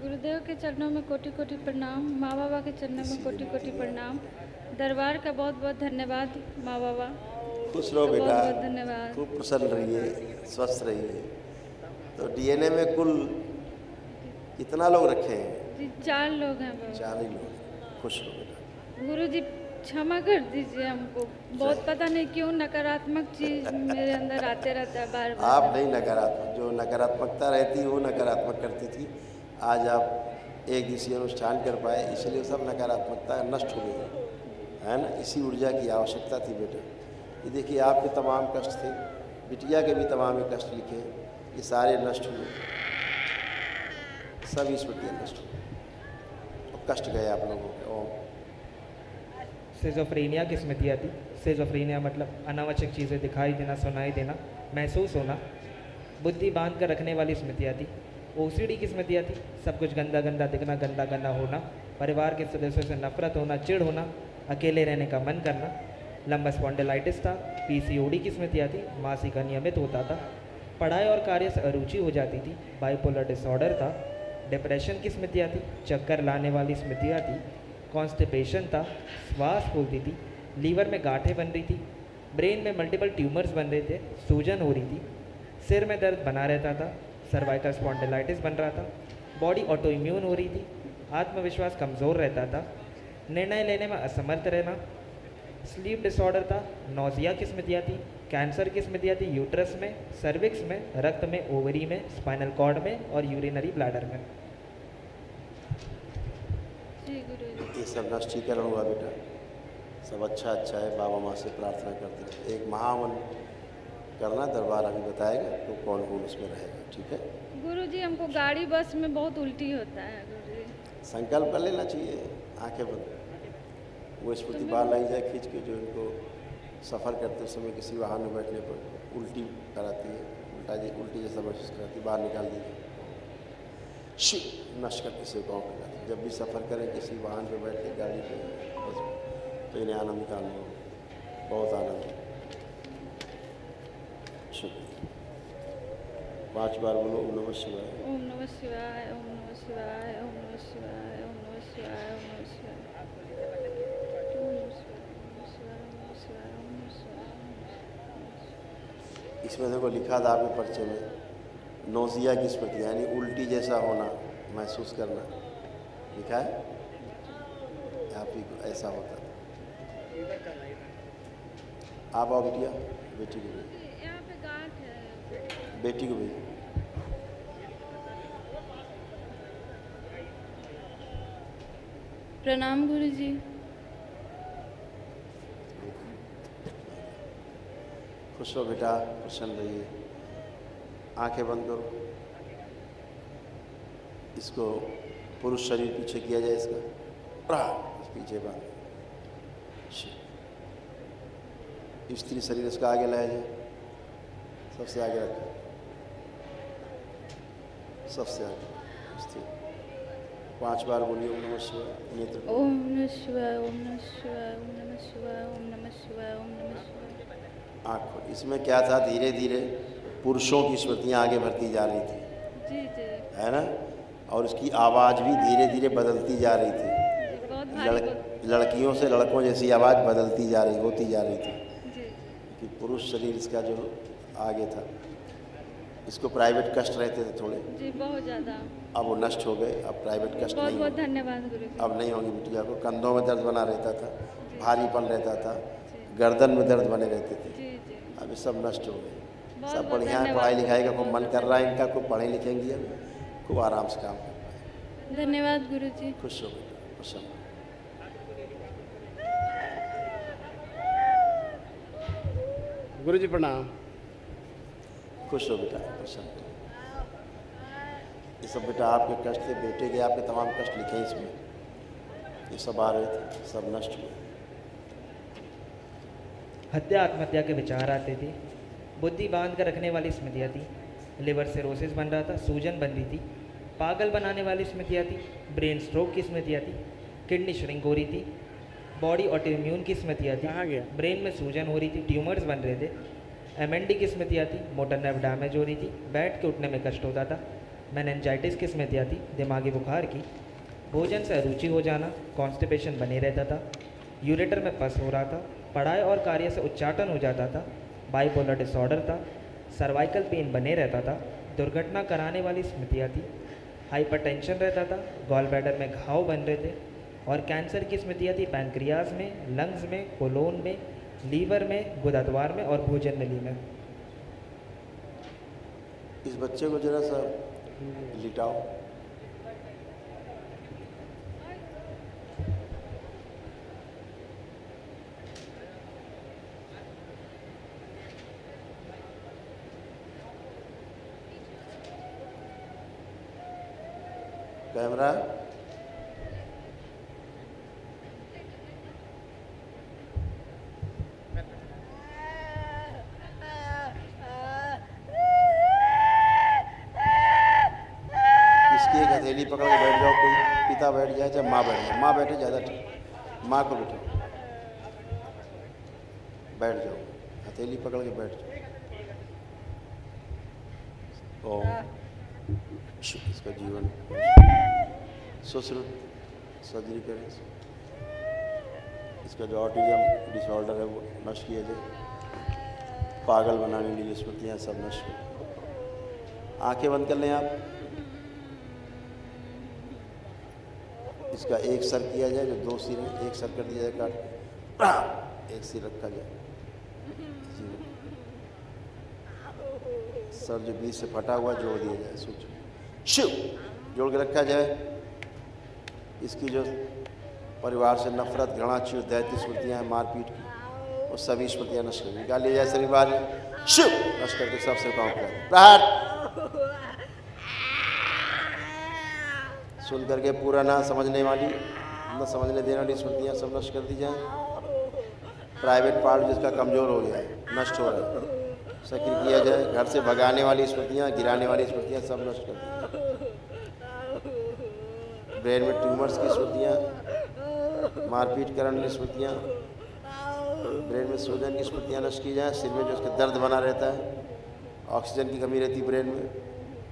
गुरुदेव के चरणों में कोटि कोटि प्रणाम, माँ बाबा के चरणों में कोटि कोटि प्रणाम। दरबार का बहुत बहुत धन्यवाद माँ बाबा। खुश रहो बेटा, बहुत बहुत धन्यवाद। खूब प्रसन्न रहिए, स्वस्थ रहिए। तो डीएनए में कुल कितना लोग रखे हैं? जी 4 लोग हैं बाबा। 4 ही लोग। खुश रहो बेटा। गुरु जी क्षमा कर दीजिए हमको, बहुत पता नहीं क्यों नकारात्मक चीज मेरे अंदर आते रहता है बार बार। आप नहीं नकारात्मक, जो नकारात्मकता रहती वो नकारात्मक करती थी। आज आप एक दिवसीय अनुष्ठान कर पाए, इसलिए सब नकारात्मकता नष्ट हो गई है ना। इसी ऊर्जा की आवश्यकता थी बेटा। ये देखिए आपके तमाम कष्ट थे, बिटिया के भी तमाम ही कष्ट लिखे, ये सारे नष्ट हुए, सभी स्मृतियाँ नष्ट हुई। अब कष्ट गए आप लोगों के। ओम। सिजोफ्रेनिया की स्मृतियाँ थी। सिजोफ्रेनिया मतलब अनावश्यक चीज़ें दिखाई देना, सुनाई देना, महसूस होना, बुद्धि बांध कर रखने वाली स्मृतियाँ थी। ओसीडी की स्मृतियाँ थी। सब कुछ गंदा गंदा दिखना, गंदा गंदा होना, परिवार के सदस्यों से नफरत होना, चिढ़ होना, अकेले रहने का मन करना। लंबा स्पॉन्डिलाइटिस था। पीसीओडी की स्मृतियाँ थी। मासिक अनियमित होता था। पढ़ाई और कार्य से अरुचि हो जाती थी। बाइपोलर डिसऑर्डर था। डिप्रेशन की स्मृतियाँ थी। चक्कर लाने वाली स्मृतियाँ थी। कॉन्स्टिपेशन था। श्वास फूलती थी। लीवर में गांठें बन रही थी। ब्रेन में मल्टीपल ट्यूमर्स बन रहे थे। सूजन हो रही थी। सिर में दर्द बना रहता था। सर्वाइकल स्पॉन्डिलाइटिस बन रहा था। बॉडी ऑटो इम्यून हो रही थी। आत्मविश्वास कमज़ोर रहता था। निर्णय लेने में असमर्थ रहना। स्लीप डिसऑर्डर था। नोजिया की स्मृतियाँ थी। कैंसर की स्मृतियाँ थी। यूट्रस में, सर्विक्स में, रक्त में, ओवरी में, स्पाइनल कॉर्ड में और यूरिनरी ब्लैडर में। जी गुरु ये सब नष्टीकरण हुआ बेटा। सब अच्छा अच्छा है। बाबा माँ से प्रार्थना करते हैं। एक महावन करना, दरबार अभी बताएगा तो कौन कौन उसमें रहेगा, ठीक है। गुरु जी हमको गाड़ी बस में बहुत उल्टी होता है गुरु जी। संकल्प कर लेना चाहिए, आंखें बंद। वो स्मृति बाहर लाई जाए खींच के, जो इनको सफ़र करते समय किसी वाहन में बैठने पर उल्टी कराती है, उल्टी जैसा महसूस कराती है, बाहर निकाल दीजिए। नष्ट करके से गाँव कर जाती है। जब भी सफ़र करें किसी वाहन पर बैठ के, गाड़ी पे, बस तो इन्हें आनंद निकालना हो, बहुत आनंद। शुक्रिया। 5 बार बोलो ओम नमः शिवाय। ओम नमः शिवाय, ओम नमः शिवाय, ओम नमः शिवाय, ओम नमः शिवाय, ओम नमः शिवाय। इसमें देखो लिखा था आपके पर्चे में, नोजिया की स्मृति यानी उल्टी जैसा होना, महसूस करना, लिखा है। आप ही को ऐसा होता था। आप आओ बिटिया, बेटी को भेज, यहाँ पे गांठ है। बेटी को भेज। प्रणाम गुरु जी। खुश हो बेटा, प्रसन्न रहिए। आंखें बंद करो। इसको पुरुष शरीर पीछे किया जाए, इसका पीछे बांध, स्त्री शरीर इसका आगे लाया जाए, सबसे आगे रखें, सबसे आगे स्त्री। 5 बार बोलिए ओम नमः शिवाय। नेत्र ओम नमः शिवाय, ओम नमः शिवाय, ओम नमः शिवाय, ओम नमः शिवाय, ओम नमः शिवाय। आँख खोल। इसमें क्या था, धीरे धीरे पुरुषों की स्मृतियाँ आगे बढ़ती जा रही थी, जी जी, है ना। और उसकी आवाज़ भी धीरे धीरे बदलती जा रही थी। बहुत भारी लड़कियों से लड़कों जैसी आवाज़ बदलती जा रही, होती जा रही थी जी कि पुरुष शरीर इसका जो आगे था। इसको प्राइवेट कष्ट रहते थे थोड़े, जी, बहुत ज़्यादा। अब वो नष्ट हो गए। अब प्राइवेट कष्ट बहुत नहीं बहुत होंगे। धन्यवाद गुरु जी। अब नहीं होंगी बिटिया को। कंधों में दर्द बना रहता था, भारीपन रहता था, गर्दन में दर्द बने रहते थे, जी जी, अब ये सब नष्ट हो गए। बहुत सब बहुत बढ़िया है। धन्यवाद। पढ़ाई लिखाई का खूब मन कर रहा है इनका, खूब पढ़े लिखेंगी, अब खूब आराम से काम कर पाए। धन्यवाद गुरु जी। खुश हो बेटा, प्रसन्न। गुरु जी प्रणाम। खुश हो बेटा, प्रसन्न। ये सब बेटा आपके कष्ट थे, बेटे के आपके तमाम कष्ट लिखे इसमें, ये सब आ रहे थे, सब नष्ट हुए। हत्या आत्महत्या के विचार आते थे। बुद्धि बांध कर रखने वाली स्मृतियाँ थी। लिवर सिरोसिस बन रहा था, सूजन बन रही थी। पागल बनाने वाली स्मृतियाँ थी। ब्रेन स्ट्रोक की स्मृतियाँ थी। किडनी श्रिंक हो रही थी। बॉडी ऑटोइम्यून की स्मृतियाँ थी। कहाँ गया? ब्रेन में सूजन हो रही थी, ट्यूमर्स बन रहे थे। एमएनडी की स्मृतियाँ थी। मोटर नर्व डैमेज हो रही थी। बैठ के उठने में कष्ट होता था। मेनिंजाइटिस की स्मृतियाँ थी, दिमागी बुखार की। भोजन से अरुचि हो जाना, कॉन्स्टिपेशन बने रहता था, यूरेटर में पस हो रहा था, पढ़ाई और कार्य से उच्चाटन हो जाता था, बाइपोलर डिसऑर्डर था, सर्वाइकल पेन बने रहता था, दुर्घटना कराने वाली स्मृतियाँ थी, हाइपरटेंशन रहता था, गॉल ब्लैडर में घाव बन रहे थे, और कैंसर की स्मृतियाँ थी पैनक्रियाज में, लंग्स में, कोलोन में, लीवर में, गुदाद्वार में और भोजन नली में। इस बच्चे को जरा सा लिटाओ। कैमरा इसकी एक हथेली पकड़ के बैठ जाओ, कोई पिता बैठ जाए चाहे माँ बैठ जाए, माँ बैठे ज़्यादा ठीक, माँ को बैठो, बैठ जाओ, हथेली पकड़ के बैठ जाओ। ओम इसका जीवन सुश्रुत सर्जरी करें, इसका जो ऑटिज्म डिसऑर्डर है वो नष्ट किया जाए, पागल बनाने के लिए स्मृतियाँ सब नष्ट करें। आंखें बंद कर लें आप। इसका एक सर किया जाए, जो दो सिर हैं एक सर कर दिया जाए काट के, एक सिर रखा जाए, सर जो बीच से फटा हुआ जोड़ दिया जाए, सोचो शिव जोड़ के रखा जाए। इसकी जो परिवार से नफरत, घृणा, चिड़, दैत्य स्मृतियाँ हैं मारपीट की, वो सभी स्मृतियाँ नष्ट कर निकाल लिया जाए शरीर बाहर, शिव नष्ट करके सबसे काम करें। प्रहार सुन करके पूरा ना समझने वाली, न समझने देने वाली स्मृतियाँ सब नष्ट कर दी जाए। प्राइवेट पार्ट जिसका कमज़ोर हो गया है, नष्ट हो रहा है, सक्रिय किया जाए। घर से भगाने वाली स्मृतियाँ, गिराने वाली स्मृतियाँ सब नष्ट कर दी जाए। ब्रेन में ट्यूमर्स की स्मृतियाँ, मारपीट करने वाली स्मृतियाँ, ब्रेन में सूजन की स्मृतियाँ नष्ट की जाए। सिर में जो उसके दर्द बना रहता है, ऑक्सीजन की कमी रहती है ब्रेन में,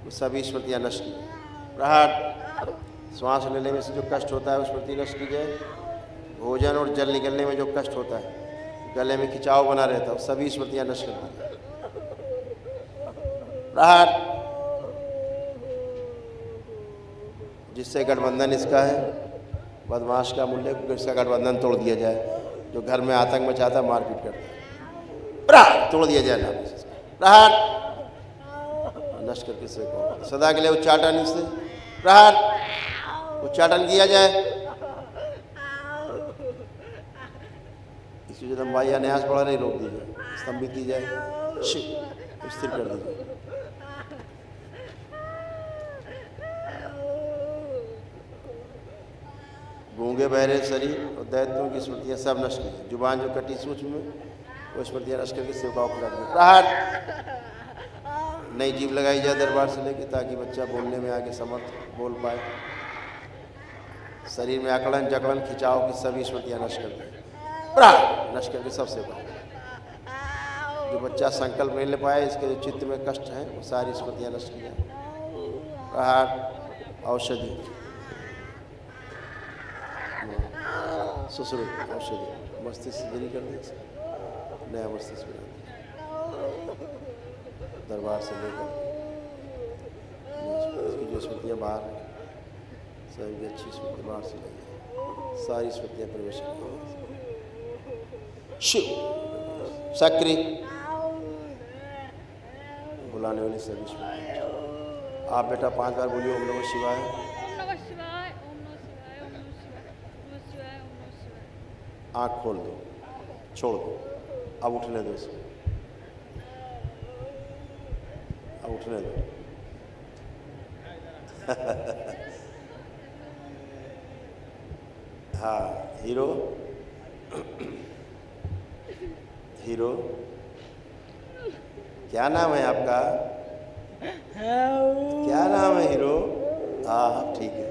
वो सभी स्मृतियाँ नष्ट की जाए। प्रहार श्वास लेने में से जो कष्ट होता है वो स्मृति नष्ट की जाए। भोजन और जल निकलने में जो कष्ट होता है, गले में खिंचाव बना रहता है, वो सभी स्मृतियाँ नष्ट कर दी जाए। प्रहार जिससे गठबंधन इसका है, बदमाश का मूल्य, इसका गठबंधन तोड़ दिया जाए। जो घर में आतंक मचाता है, मारपीट करता है, प्रहार तोड़ दिया जाए नाम से। प्रहार नष्ट करके से सदा के लिए उच्चाटन इससे, प्रहार उच्चाटन किया जाए। इसकी जो लंबाई या न्यास बढ़ा नहीं रोक दी जाए, स्तंभित की जाए, शिव स्थिर कर दी जाए। गूंगे बहरे शरीर और दैत्यों की स्मृतियाँ सब नष्ट की जाए। जुबान जो कटी सूक्ष्म में, वो स्मृतियाँ नष्ट करके सेवकाओं को कर दी। प्रहार नई जीभ लगाई जाए दरबार से लेके, ताकि बच्चा बोलने में आगे समर्थ बोल पाए। शरीर में अकड़न, जकड़न, खिंचाव की सभी स्मृतियाँ नष्ट कर दी। प्रहार नष्ट करके सबसे बाहर जो बच्चा संकल्प नहीं ले पाए, इसके जो चित्त में कष्ट हैं, वो सारी स्मृतियाँ नष्ट की जाए। प्रहार औषधि सुश्रुत औषधि मस्तिष्क सर्जरी कर दी, नया मस्तिष्क बना दिया दरबार से लेकर। इसकी जो स्मृतियाँ बाहर हैं, सभी की अच्छी स्मृति बाहर से लाई जाए, सारी स्मृतियाँ प्रवेश कर शिव सक्रिय बुलाने वाली सभी स्मृति। आप बेटा 5 बार बोलिए ओम नमः शिवाय। ओम नमः शिवाय, ओम नमः शिवाय, ओम नमः शिवाय, ओम नमः शिवाय, ओम नमः शिवाय। आँख खोल दो, छोड़ दो, अब उठने दो इसको, अब उठने दो। हाँ हीरो, हीरो क्या नाम है आपका? क्या नाम है हीरो? हाँ ठीक है,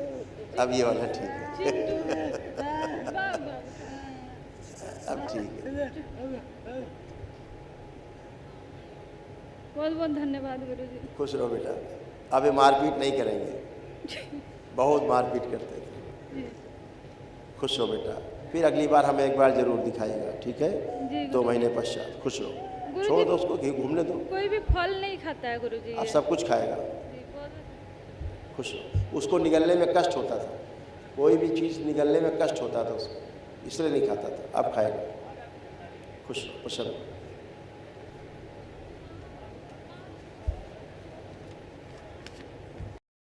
अब ये वाला ठीक है। अब ठीक है। बहुत बहुत धन्यवाद गुरुजी। खुश रहो बेटा। अब ये मारपीट नहीं करेंगे, बहुत मारपीट करते थे। खुश हो बेटा, फिर अगली बार हमें एक बार ज़रूर दिखाएगा, ठीक है? जी 2 महीने पश्चात। खुश हो, गुरुजी। छोड़ दो उसको, घूमने दो, कोई भी फल नहीं खाता है गुरुजी। अब सब कुछ खाएगा। खुश हो, उसको निगलने में कष्ट होता था, कोई भी चीज़ निगलने में कष्ट होता था उसको, इसलिए नहीं खाता था, अब खाएगा। खुश हो, प्रसन्न।